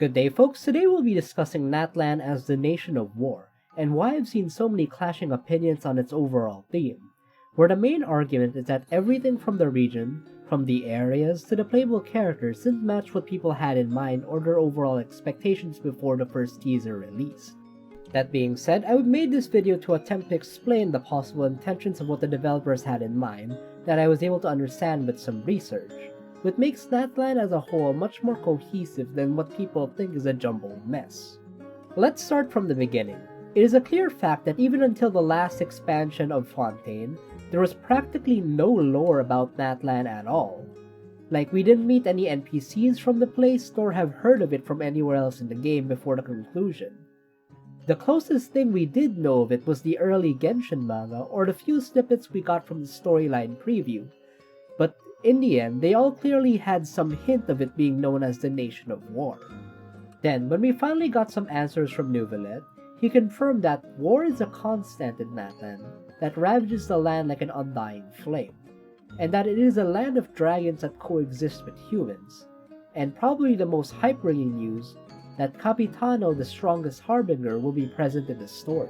Good day, folks. Today we'll be discussing Natlan as the Nation of War, and why I've seen so many clashing opinions on its overall theme, where the main argument is that everything from the region, from the areas to the playable characters didn't match what people had in mind or their overall expectations before the first teaser released. That being said, I've made this video to attempt to explain the possible intentions of what the developers had in mind that I was able to understand with some research, which makes Natlan as a whole much more cohesive than what people think is a jumbled mess. Let's start from the beginning. It is a clear fact that even until the last expansion of Fontaine, there was practically no lore about Natlan at all. Like, we didn't meet any NPCs from the place nor have heard of it from anywhere else in the game before the conclusion. The closest thing we did know of it was the early Genshin manga or the few snippets we got from the storyline preview, but in the end, they all clearly had some hint of it being known as the Nation of War. Then, when we finally got some answers from Neuvillette, he confirmed that war is a constant in Natlan that ravages the land like an undying flame, and that it is a land of dragons that coexist with humans, and probably the most hype-bringing news, that Capitano, the strongest harbinger, will be present in the story.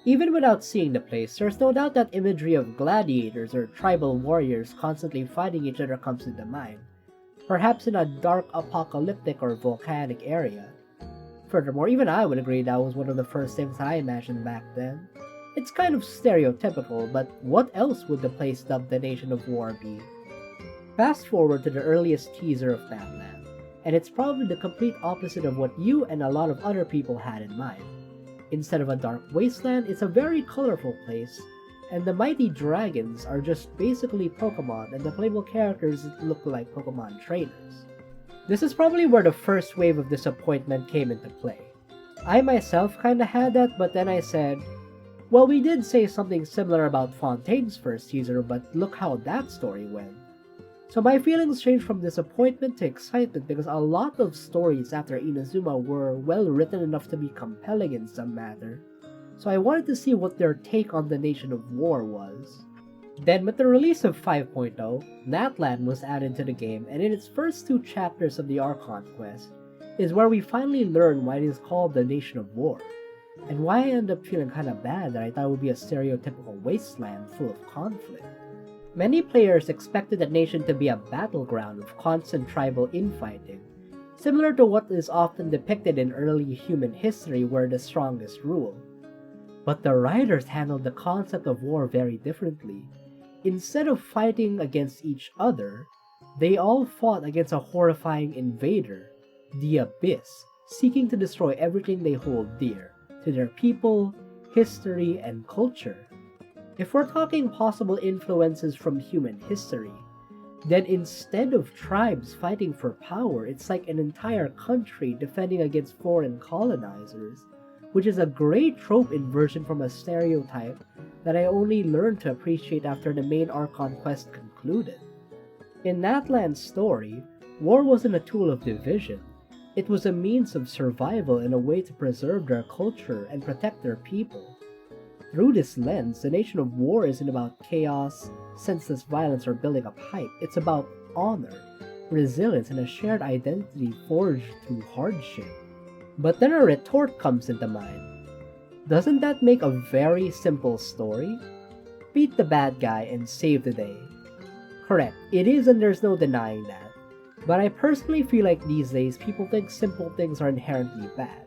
Even without seeing the place, there's no doubt that imagery of gladiators or tribal warriors constantly fighting each other comes into mind, perhaps in a dark apocalyptic or volcanic area. Furthermore, even I would agree that was one of the first things I imagined back then. It's kind of stereotypical, but what else would the place dubbed the Nation of War be? Fast forward to the earliest teaser of Natlan, and it's probably the complete opposite of what you and a lot of other people had in mind. Instead of a dark wasteland, it's a very colorful place, and the mighty dragons are just basically Pokemon, and the playable characters look like Pokemon trainers. This is probably where the first wave of disappointment came into play. I myself kinda had that, but then I said, well, we did say something similar about Fontaine's first teaser, but look how that story went. So my feelings changed from disappointment to excitement because a lot of stories after Inazuma were well written enough to be compelling in some matter, so I wanted to see what their take on the Nation of War was. Then with the release of 5.0, Natlan was added to the game, and in its first two chapters of the Archon quest is where we finally learn why it is called the Nation of War, and why I ended up feeling kinda bad that I thought it would be a stereotypical wasteland full of conflict. Many players expected the nation to be a battleground of constant tribal infighting, similar to what is often depicted in early human history where the strongest rule. But the writers handled the concept of war very differently. Instead of fighting against each other, they all fought against a horrifying invader, the Abyss, seeking to destroy everything they hold dear, to their people, history, and culture. If we're talking possible influences from human history, then instead of tribes fighting for power, it's like an entire country defending against foreign colonizers, which is a great trope inversion from a stereotype that I only learned to appreciate after the main Archon quest concluded. In Natlan's story, war wasn't a tool of division, it was a means of survival and a way to preserve their culture and protect their people. Through this lens, the Nation of War isn't about chaos, senseless violence, or building up hype. It's about honor, resilience, and a shared identity forged through hardship. But then a retort comes into mind. Doesn't that make a very simple story? Beat the bad guy and save the day. Correct, it is, and there's no denying that. But I personally feel like these days people think simple things are inherently bad.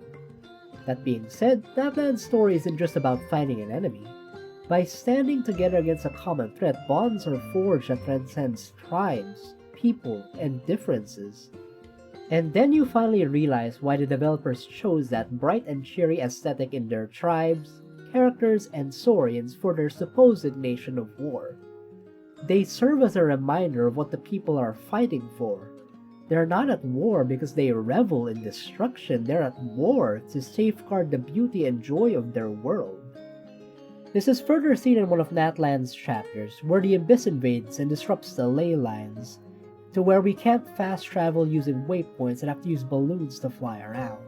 That being said, Natlan's story isn't just about fighting an enemy. By standing together against a common threat, bonds are forged that transcends tribes, people, and differences. And then you finally realize why the developers chose that bright and cheery aesthetic in their tribes, characters, and saurians for their supposed Nation of War. They serve as a reminder of what the people are fighting for. They're not at war because they revel in destruction, they're at war to safeguard the beauty and joy of their world. This is further seen in one of Natlan's chapters, where the Abyss invades and disrupts the ley lines, to where we can't fast travel using waypoints and have to use balloons to fly around.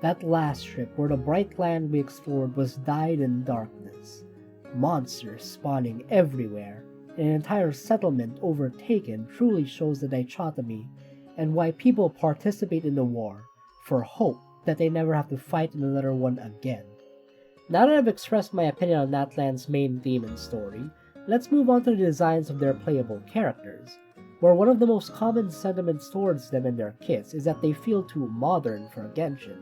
That last trip, where the bright land we explored was dyed in darkness, monsters spawning everywhere, and an entire settlement overtaken, truly shows the dichotomy and why people participate in the war for hope that they never have to fight in another one again. Now that I've expressed my opinion on Natlan's main theme and story, let's move on to the designs of their playable characters, where one of the most common sentiments towards them and their kits is that they feel too modern for Genshin,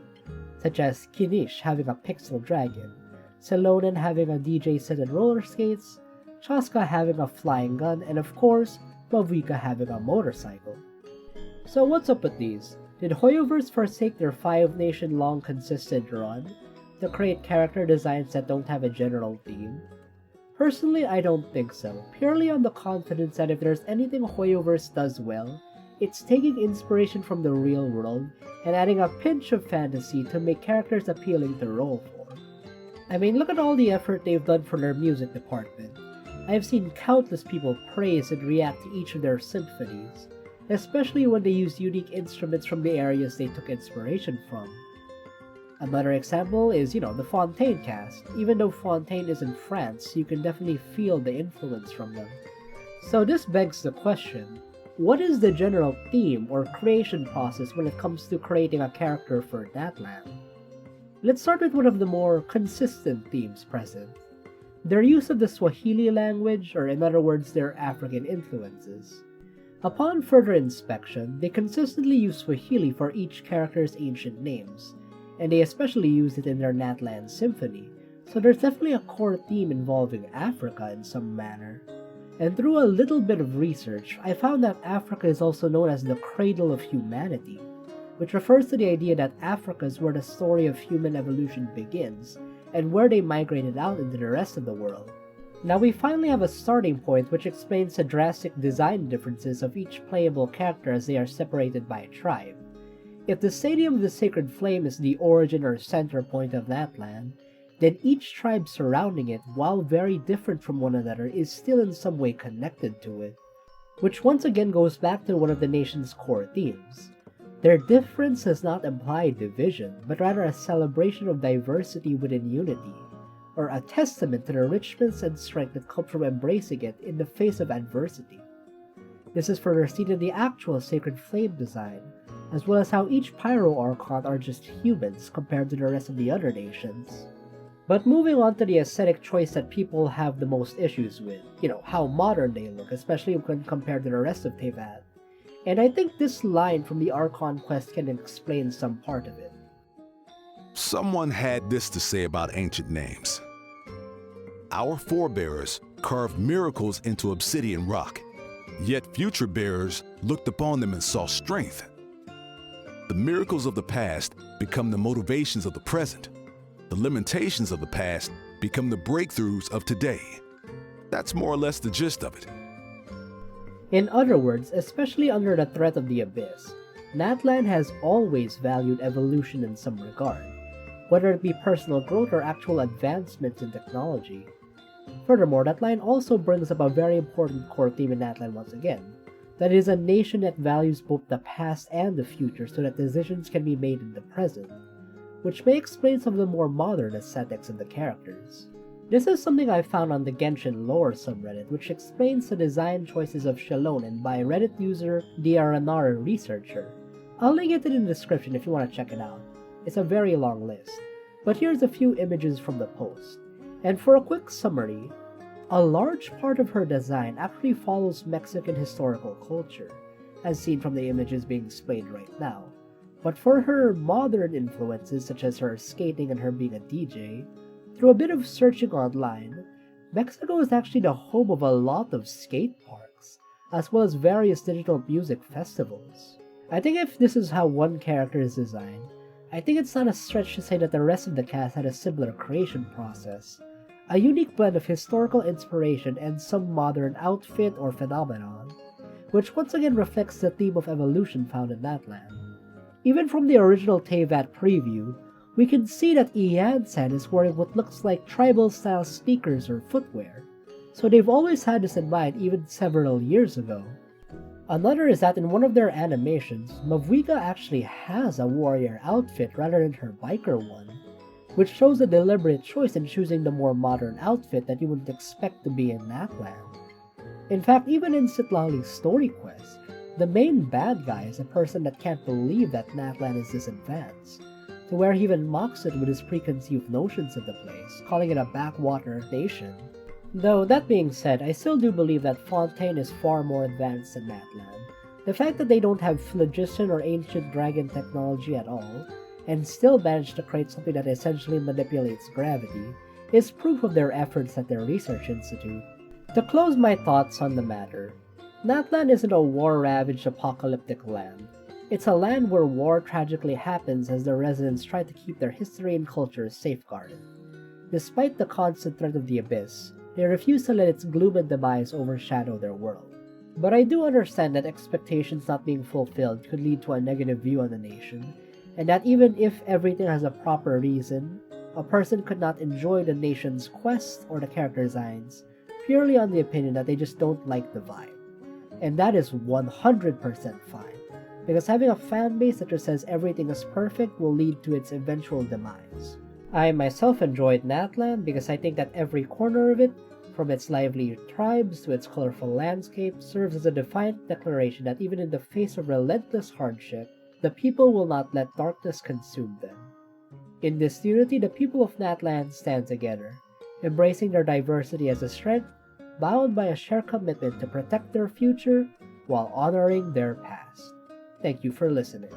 such as Kinish having a pixel dragon, Xilonen having a DJ set and roller skates, Chaska having a flying gun, and of course, Mavuika having a motorcycle. So what's up with these? Did Hoyoverse forsake their 5-nation-long consistent run to create character designs that don't have a general theme? Personally, I don't think so, purely on the confidence that if there's anything Hoyoverse does well, it's taking inspiration from the real world and adding a pinch of fantasy to make characters appealing to roll for. I mean, look at all the effort they've done for their music department. I've seen countless people praise and react to each of their symphonies, especially when they use unique instruments from the areas they took inspiration from. Another example is, the Fontaine cast. Even though Fontaine is in France, you can definitely feel the influence from them. So this begs the question, what is the general theme or creation process when it comes to creating a character for Natlan? Let's start with one of the more consistent themes present. Their use of the Swahili language, or in other words, their African influences. Upon further inspection, they consistently use Swahili for each character's ancient names, and they especially use it in their Natlan symphony, so there's definitely a core theme involving Africa in some manner. And through a little bit of research, I found that Africa is also known as the cradle of humanity, which refers to the idea that Africa is where the story of human evolution begins, and where they migrated out into the rest of the world. Now we finally have a starting point which explains the drastic design differences of each playable character as they are separated by a tribe. If the Stadium of the Sacred Flame is the origin or center point of Natlan, then each tribe surrounding it, while very different from one another, is still in some way connected to it. Which once again goes back to one of the nation's core themes. Their difference does not imply division, but rather a celebration of diversity within unity, or a testament to the richness and strength that comes from embracing it in the face of adversity. This is further seen in the actual Sacred Flame design, as well as how each Pyro Archon are just humans compared to the rest of the other nations. But moving on to the aesthetic choice that people have the most issues with, how modern they look, especially when compared to the rest of Teyvat. And I think this line from the Archon quest can explain some part of it. Someone had this to say about ancient names. Our forebears carved miracles into obsidian rock, yet future bearers looked upon them and saw strength. The miracles of the past become the motivations of the present. The limitations of the past become the breakthroughs of today. That's more or less the gist of it. In other words, especially under the threat of the Abyss, Natlan has always valued evolution in some regard, whether it be personal growth or actual advancements in technology. Furthermore, that line also brings up a very important core theme in Natlan once again, that it is a nation that values both the past and the future so that decisions can be made in the present, which may explain some of the more modern aesthetics of the characters. This is something I found on the Genshin lore subreddit, which explains the design choices of Xilonen by Reddit user Diaranara Researcher. I'll link it in the description if you want to check it out. It's a very long list, but here's a few images from the post. And for a quick summary, a large part of her design actually follows Mexican historical culture, as seen from the images being displayed right now. But for her modern influences, such as her skating and her being a DJ, through a bit of searching online, Mexico is actually the home of a lot of skate parks, as well as various digital music festivals. I think if this is how one character is designed, I think it's not a stretch to say that the rest of the cast had a similar creation process, a unique blend of historical inspiration and some modern outfit or phenomenon, which once again reflects the theme of evolution found in Natlan. Even from the original Teyvat preview, we can see that Ian-san is wearing what looks like tribal-style sneakers or footwear, so they've always had this in mind even several years ago. Another is that in one of their animations, Mavuika actually has a warrior outfit rather than her biker one, which shows a deliberate choice in choosing the more modern outfit that you wouldn't expect to be in Natlan. In fact, even in Citlali's story quest, The main bad guy is a person that can't believe that Natlan is this advanced, to where he even mocks it with his preconceived notions of the place, calling it a backwater nation. Though that being said, I still do believe that Fontaine is far more advanced than Natlan. The fact that they don't have phlogiston or ancient dragon technology at all, and still manage to create something that essentially manipulates gravity, is proof of their efforts at their research institute. To close my thoughts on the matter, Natlan isn't a war-ravaged apocalyptic land. It's a land where war tragically happens as the residents try to keep their history and culture safeguarded. Despite the constant threat of the Abyss, they refuse to let its gloom and demise overshadow their world. But I do understand that expectations not being fulfilled could lead to a negative view on the nation, and that even if everything has a proper reason, a person could not enjoy the nation's quest or the character designs purely on the opinion that they just don't like the vibe. And that is 100% fine, because having a fanbase that just says everything is perfect will lead to its eventual demise. I myself enjoyed Natlan because I think that every corner of it, from its lively tribes to its colorful landscape, serves as a defiant declaration that even in the face of relentless hardship, the people will not let darkness consume them. In this unity, the people of Natlan stand together, embracing their diversity as a strength, bound by a shared commitment to protect their future while honoring their past. Thank you for listening.